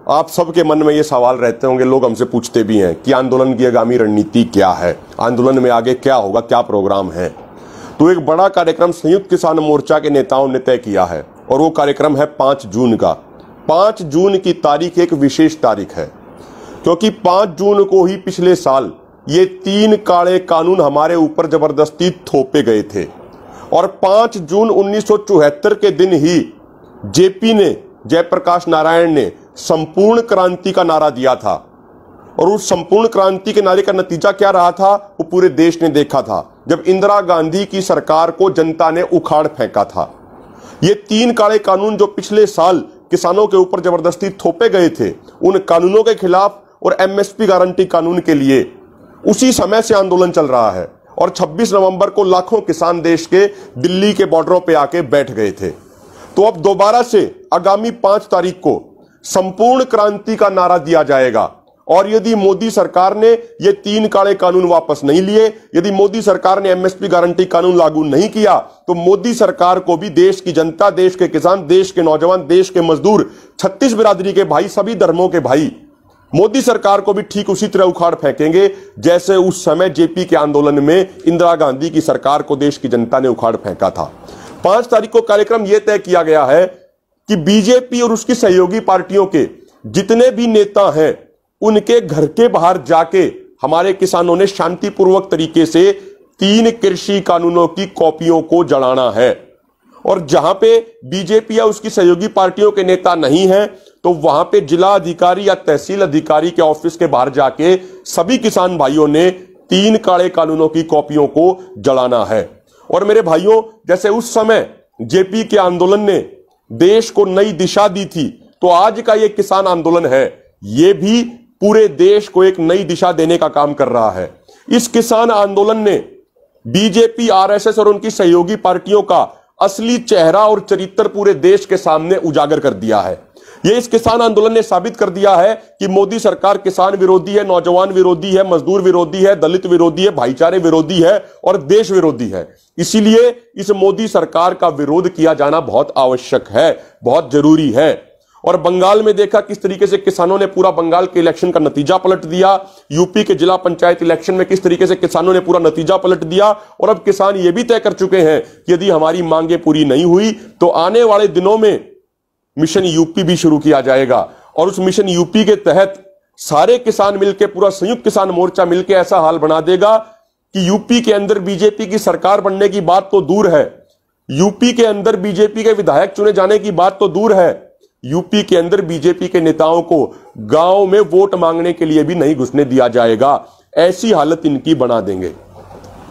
आप सबके मन में ये सवाल रहते होंगे, लोग हमसे पूछते भी हैं कि आंदोलन की आगामी रणनीति क्या है, आंदोलन में आगे क्या होगा, क्या प्रोग्राम है। तो एक बड़ा कार्यक्रम संयुक्त किसान मोर्चा के नेताओं ने तय किया है और वो कार्यक्रम है 5 जून का। 5 जून की तारीख एक विशेष तारीख है क्योंकि 5 जून को ही पिछले साल ये 3 काले कानून हमारे ऊपर जबरदस्ती थोपे गए थे और 5 जून 1974 के दिन ही जेपी ने, जयप्रकाश नारायण ने संपूर्ण क्रांति का नारा दिया था और उस संपूर्ण क्रांति के नारे का नतीजा क्या रहा था वो पूरे देश ने देखा था जब इंदिरा गांधी की सरकार को जनता ने उखाड़ फेंका था। ये 3 काले कानून जो पिछले साल किसानों के ऊपर जबरदस्ती थोपे गए थे, उन कानूनों के खिलाफ और एमएसपी गारंटी कानून के लिए उसी समय से आंदोलन चल रहा है और 26 नवंबर को लाखों किसान देश के दिल्ली के बॉर्डरों पे आके बैठ गए थे। तो अब दोबारा से आगामी 5 तारीख को संपूर्ण क्रांति का नारा दिया जाएगा और यदि मोदी सरकार ने ये 3 काले कानून वापस नहीं लिए, यदि मोदी सरकार ने एमएसपी गारंटी कानून लागू नहीं किया, तो मोदी सरकार को भी देश की जनता, देश के किसान, देश के नौजवान, देश के मजदूर, 36 बिरादरी के भाई, सभी धर्मों के भाई मोदी सरकार को भी ठीक उसी तरह उखाड़ फेंकेंगे जैसे उस समय जेपी के आंदोलन में इंदिरा गांधी की सरकार को देश की जनता ने उखाड़ फेंका था। 5 तारीख को कार्यक्रम यह तय किया गया है कि बीजेपी और उसकी सहयोगी पार्टियों के जितने भी नेता हैं उनके घर के बाहर जाके हमारे किसानों ने शांतिपूर्वक तरीके से 3 कृषि कानूनों की कॉपियों को जलाना है और जहां पे बीजेपी या उसकी सहयोगी पार्टियों के नेता नहीं हैं तो वहां पे जिला अधिकारी या तहसील अधिकारी के ऑफिस के बाहर जाके सभी किसान भाइयों ने 3 काले कानूनों की कॉपियों को जलाना है। और मेरे भाइयों, जैसे उस समय जेपी के आंदोलन ने देश को नई दिशा दी थी, तो आज का ये किसान आंदोलन है, ये भी पूरे देश को एक नई दिशा देने का काम कर रहा है। इस किसान आंदोलन ने बीजेपी, आरएसएस और उनकी सहयोगी पार्टियों का असली चेहरा और चरित्र पूरे देश के सामने उजागर कर दिया है। ये इस किसान आंदोलन ने साबित कर दिया है कि मोदी सरकार किसान विरोधी है, नौजवान विरोधी है, मजदूर विरोधी है, दलित विरोधी है, भाईचारे विरोधी है और देश विरोधी है। इसीलिए इस मोदी सरकार का विरोध किया जाना बहुत आवश्यक है, बहुत जरूरी है। और बंगाल में देखा किस तरीके से किसानों ने पूरा बंगाल के इलेक्शन का नतीजा पलट दिया, यूपी के जिला पंचायत इलेक्शन में किस तरीके से किसानों ने पूरा नतीजा पलट दिया और अब किसान ये भी तय कर चुके हैं कि यदि हमारी मांगें पूरी नहीं हुई तो आने वाले दिनों में मिशन यूपी भी शुरू किया जाएगा और उस मिशन यूपी के तहत सारे किसान मिलकर, पूरा संयुक्त किसान मोर्चा मिलकर ऐसा हाल बना देगा कि यूपी के अंदर बीजेपी की सरकार बनने की बात तो दूर है, यूपी के अंदर बीजेपी के विधायक चुने जाने की बात तो दूर है, यूपी के अंदर बीजेपी के नेताओं को गांव में वोट मांगने के लिए भी नहीं घुसने दिया जाएगा। ऐसी हालत इनकी बना देंगे।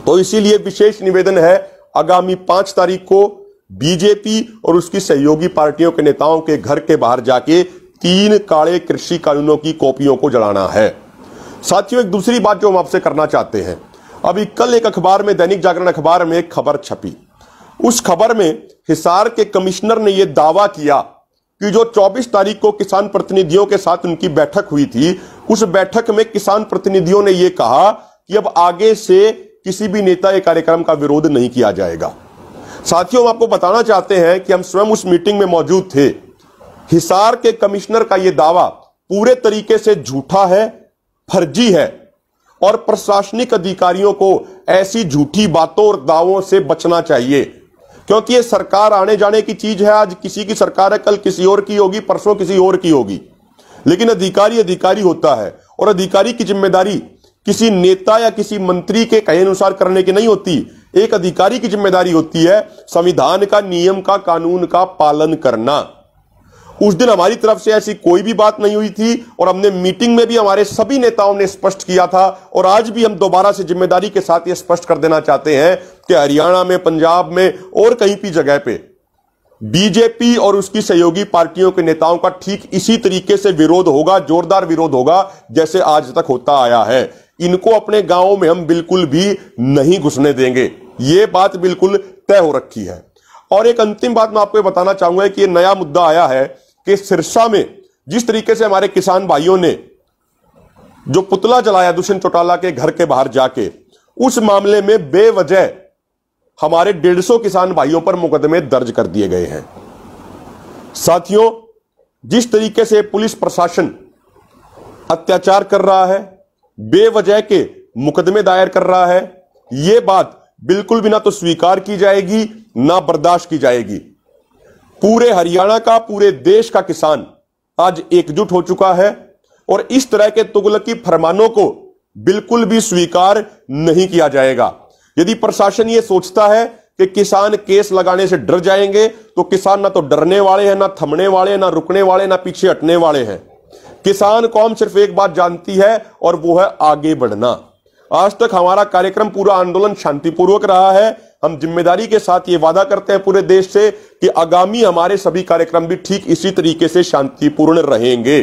तो इसीलिए विशेष निवेदन है, आगामी 5 तारीख को बीजेपी और उसकी सहयोगी पार्टियों के नेताओं के घर के बाहर जाके 3 काले कृषि कानूनों की कॉपियों को जलाना है। साथियों, एक दूसरी बात जो हम आपसे करना चाहते हैं, अभी कल एक अखबार में, दैनिक जागरण अखबार में एक खबर छपी। उस खबर में हिसार के कमिश्नर ने यह दावा किया कि जो 24 तारीख को किसान प्रतिनिधियों के साथ उनकी बैठक हुई थी, उस बैठक में किसान प्रतिनिधियों ने यह कहा कि अब आगे से किसी भी नेता के कार्यक्रम का विरोध नहीं किया जाएगा। साथियों, हम आपको बताना चाहते हैं कि हम स्वयं उस मीटिंग में मौजूद थे। हिसार के कमिश्नर का यह दावा पूरे तरीके से झूठा है, फर्जी है और प्रशासनिक अधिकारियों को ऐसी झूठी बातों और दावों से बचना चाहिए क्योंकि ये सरकार आने जाने की चीज है। आज किसी की सरकार है, कल किसी और की होगी, परसों किसी और की होगी, लेकिन अधिकारी अधिकारी होता है और अधिकारी की जिम्मेदारी किसी नेता या किसी मंत्री के कहे अनुसार करने की नहीं होती। एक अधिकारी की जिम्मेदारी होती है संविधान का, नियम का, कानून का पालन करना। उस दिन हमारी तरफ से ऐसी कोई भी बात नहीं हुई थी और हमने मीटिंग में भी हमारे सभी नेताओं ने स्पष्ट किया था और आज भी हम दोबारा से जिम्मेदारी के साथ यह स्पष्ट कर देना चाहते हैं कि हरियाणा में, पंजाब में और कहीं भी जगह पे बीजेपी और उसकी सहयोगी पार्टियों के नेताओं का ठीक इसी तरीके से विरोध होगा, जोरदार विरोध होगा जैसे आज तक होता आया है। इनको अपने गांवों में हम बिल्कुल भी नहीं घुसने देंगे, यह बात बिल्कुल तय हो रखी है। और एक अंतिम बात मैं आपको बताना चाहूंगा कि यह नया मुद्दा आया है कि सिरसा में जिस तरीके से हमारे किसान भाइयों ने जो पुतला जलाया दुष्यंत चौटाला के घर के बाहर जाके, उस मामले में बेवजह हमारे 150 किसान भाइयों पर मुकदमे दर्ज कर दिए गए हैं। साथियों, जिस तरीके से पुलिस प्रशासन अत्याचार कर रहा है, बेवजह के मुकदमे दायर कर रहा है, यह बात बिल्कुल भी ना तो स्वीकार की जाएगी ना बर्दाश्त की जाएगी। पूरे हरियाणा का, पूरे देश का किसान आज एकजुट हो चुका है और इस तरह के तुगलकी फरमानों को बिल्कुल भी स्वीकार नहीं किया जाएगा। यदि प्रशासन यह सोचता है कि किसान केस लगाने से डर जाएंगे, तो किसान ना तो डरने वाले हैं, ना थमने वाले हैं, ना रुकने वाले, ना पीछे हटने वाले हैं। किसान कौम सिर्फ एक बात जानती है और वो है आगे बढ़ना। आज तक हमारा कार्यक्रम, पूरा आंदोलन शांतिपूर्वक रहा है। हम जिम्मेदारी के साथ ये वादा करते हैं पूरे देश से कि आगामी हमारे सभी कार्यक्रम भी ठीक इसी तरीके से शांतिपूर्ण रहेंगे।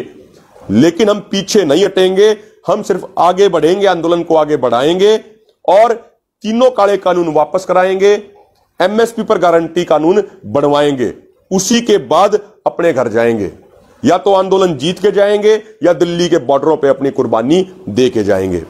लेकिन हम पीछे नहीं हटेंगे, हम सिर्फ आगे बढ़ेंगे, आंदोलन को आगे बढ़ाएंगे और तीनों काले कानून वापस कराएंगे, एमएसपी पर गारंटी कानून बढ़वाएंगे। उसी के बाद अपने घर जाएंगे। या तो आंदोलन जीत के जाएंगे या दिल्ली के बॉर्डरों पे अपनी कुर्बानी दे के जाएंगे।